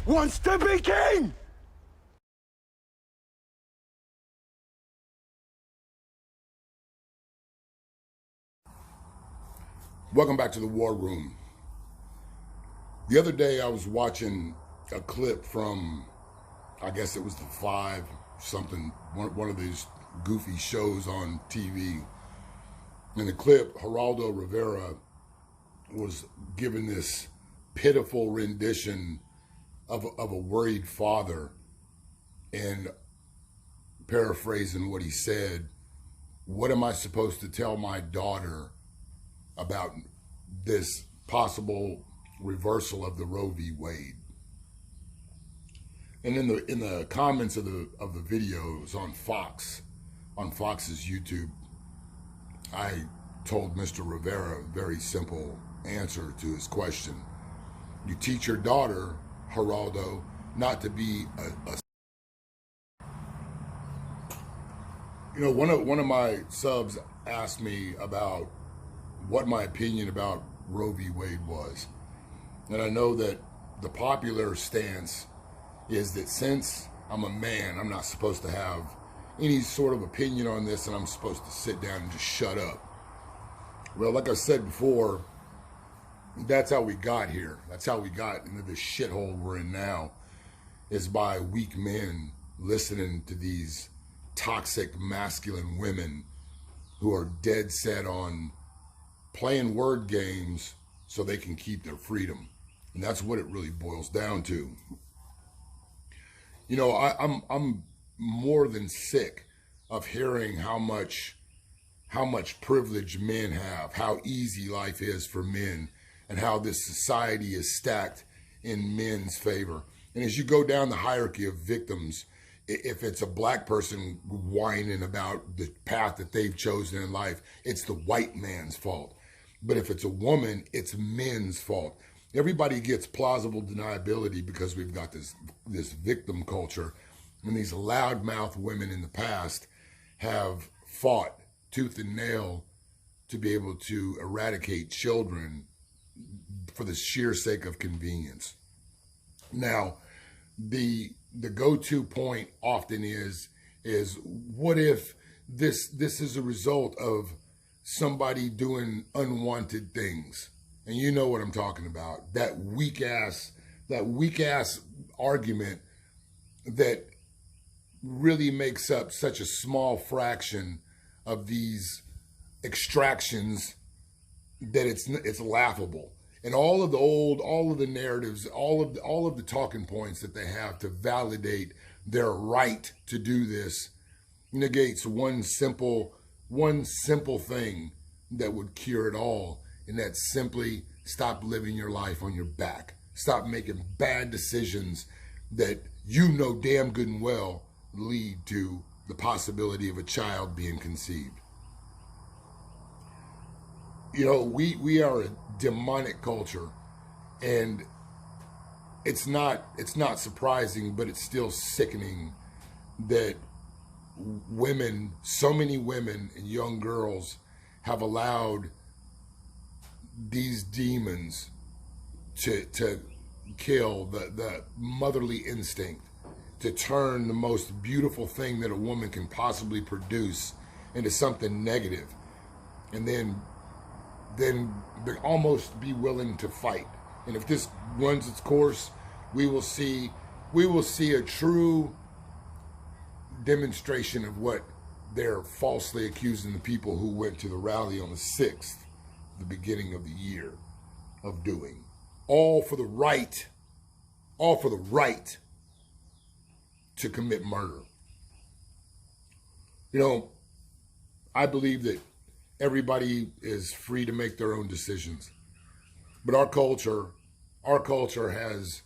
wants to be king! Welcome back to the War Room. The other day I was watching a clip from, I guess it was the Five something, one of these goofy shows on TV. In the clip, Geraldo Rivera was given this pitiful rendition of a worried father, and paraphrasing what he said, what am I supposed to tell my daughter about this possible reversal of the Roe v. Wade? And in the comments of the videos on Fox's YouTube, I told Mr. Rivera a very simple answer to his question. You teach your daughter, Geraldo, not to be a you know, one of my subs asked me about what my opinion about Roe v. Wade was. And I know that the popular stance is that since I'm a man, I'm not supposed to have any sort of opinion on this, and I'm supposed to sit down and just shut up. Well, like I said before, that's how we got here. That's how we got into this shithole we're in now, is by weak men listening to these toxic masculine women who are dead set on playing word games so they can keep their freedom. And that's what it really boils down to. You know, I'm more than sick of hearing how much privilege men have, how easy life is for men, and how this society is stacked in men's favor. And as you go down the hierarchy of victims, if it's a black person whining about the path that they've chosen in life, it's the white man's fault. But if it's a woman, it's men's fault. Everybody gets plausible deniability because we've got this victim culture, and these loudmouth women in the past have fought tooth and nail to be able to eradicate children for the sheer sake of convenience. Now, the go-to point often is what if this is a result of somebody doing unwanted things? And you know what I'm talking about. That weak ass argument that really makes up such a small fraction of these extractions that it's laughable. And all of the narratives, all of the talking points that they have to validate their right to do this negates one simple thing that would cure it all. And that's simply stop living your life on your back. Stop making bad decisions that you know damn good and well lead to the possibility of a child being conceived. You know, we are a demonic culture, and it's not surprising, but it's still sickening that women, so many women and young girls, have allowed these demons to kill the motherly instinct, to turn the most beautiful thing that a woman can possibly produce into something negative, and then almost be willing to fight. And if this runs its course, we will see a true demonstration of what they're falsely accusing the people who went to the rally on the 6th, the beginning of the year, of doing. All for the right to commit murder. You know, I believe that everybody is free to make their own decisions. But our culture has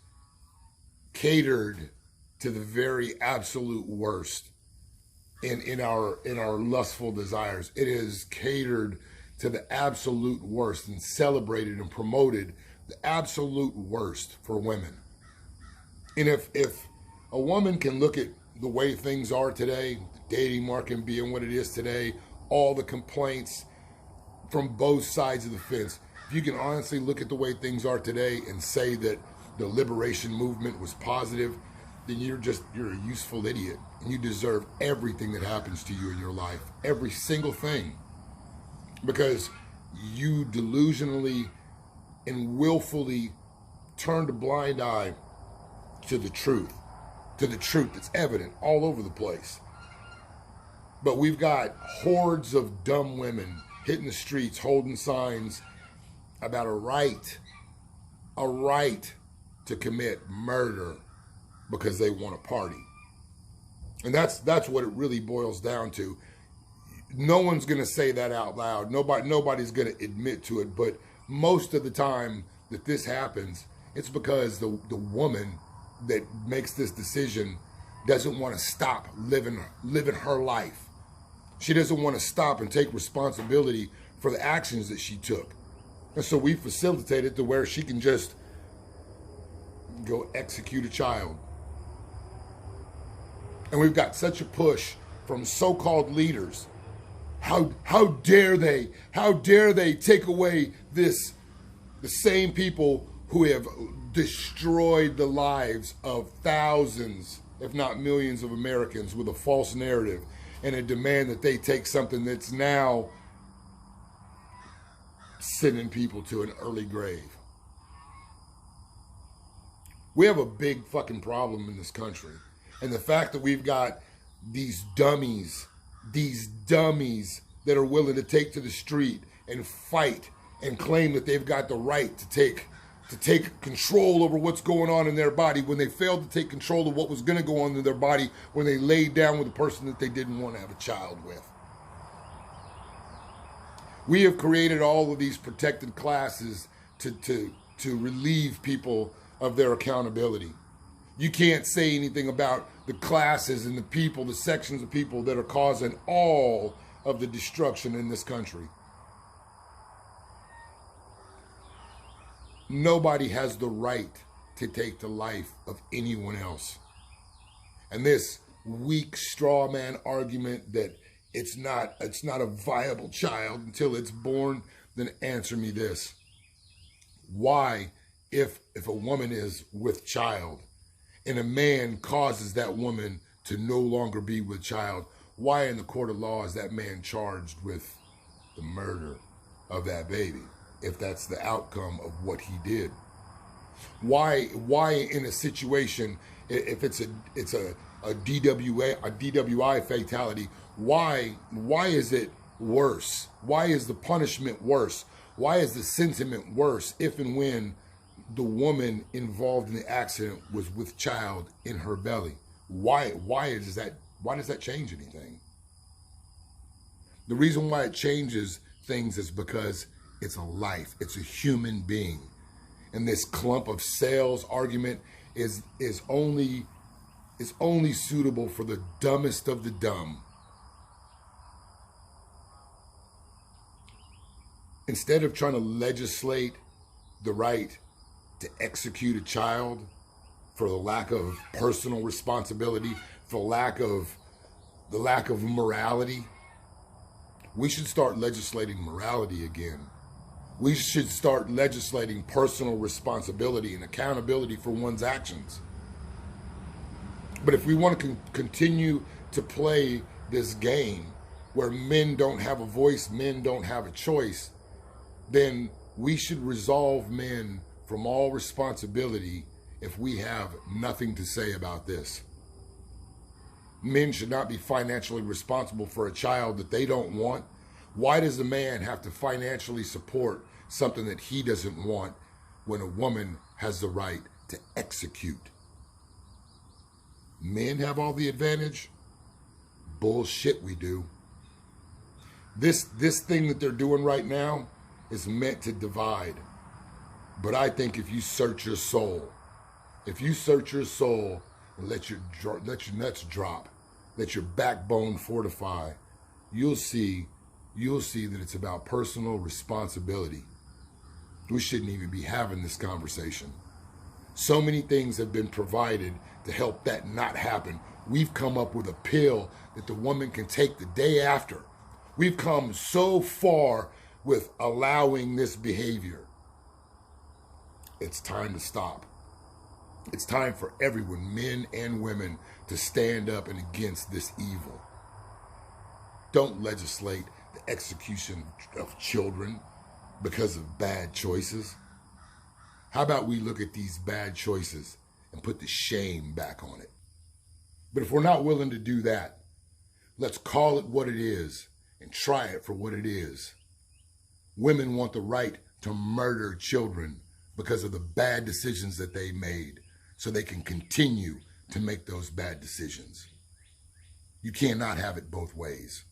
catered to the very absolute worst in our lustful desires. It is catered to the absolute worst and celebrated and promoted the absolute worst for women. And if a woman can look at the way things are today, the dating market being what it is today, all the complaints from both sides of the fence, if you can honestly look at the way things are today and say that the liberation movement was positive, then you're a useful idiot. And you deserve everything that happens to you in your life. Every single thing. Because you delusionally and willfully turned a blind eye to the truth. To the truth that's evident all over the place. But we've got hordes of dumb women hitting the streets, holding signs about a right to commit murder because they want to party. And that's what it really boils down to. No one's going to say that out loud. Nobody's going to admit to it. But most of the time that this happens, it's because the woman that makes this decision doesn't want to stop living her life. She doesn't want to stop and take responsibility for the actions that she took. And so we facilitate it to where she can just go execute a child. And we've got such a push from so-called leaders. How dare they take away the same people who have destroyed the lives of thousands, if not millions of Americans with a false narrative and a demand that they take something that's now sending people to an early grave. We have a big fucking problem in this country. And the fact that we've got these dummies that are willing to take to the street and fight and claim that they've got the right to take control over what's going on in their body when they failed to take control of what was going to go on in their body when they laid down with a person that they didn't want to have a child with. We have created all of these protected classes to relieve people of their accountability. You can't say anything about the classes and the people, the sections of people that are causing all of the destruction in this country. Nobody has the right to take the life of anyone else. And this weak straw man argument that it's not a viable child until it's born, then answer me this. Why, if a woman is with child and a man causes that woman to no longer be with child, why in the court of law is that man charged with the murder of that baby, if that's the outcome of what he did? Why in a situation, if it's a DWI fatality, why is it worse? Why is the punishment worse? Why is the sentiment worse if and when the woman involved in the accident was with child in her belly? Why does that change anything? The reason why it changes things is because it's a life. It's a human being. And this clump of sales argument is only suitable for the dumbest of the dumb. Instead of trying to legislate the right to execute a child for the lack of personal responsibility, for the lack of morality, we should start legislating morality again. We should start legislating personal responsibility and accountability for one's actions. But if we want to continue to play this game where men don't have a voice, men don't have a choice, then we should resolve men from all responsibility if we have nothing to say about this. Men should not be financially responsible for a child that they don't want. Why does a man have to financially support something that he doesn't want when a woman has the right to execute? Men have all the advantage? Bullshit, we do. This thing that they're doing right now is meant to divide. But I think if you search your soul, and let your nuts drop, let your backbone fortify, you'll see that it's about personal responsibility. We shouldn't even be having this conversation. So many things have been provided to help that not happen. We've come up with a pill that the woman can take the day after. We've come so far with allowing this behavior. It's time to stop. It's time for everyone, men and women, to stand up and against this evil. Don't legislate the execution of children because of bad choices. How about we look at these bad choices and put the shame back on it? But if we're not willing to do that, let's call it what it is and try it for what it is. Women want the right to murder children because of the bad decisions that they made, so they can continue to make those bad decisions. You cannot have it both ways.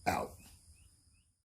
Out.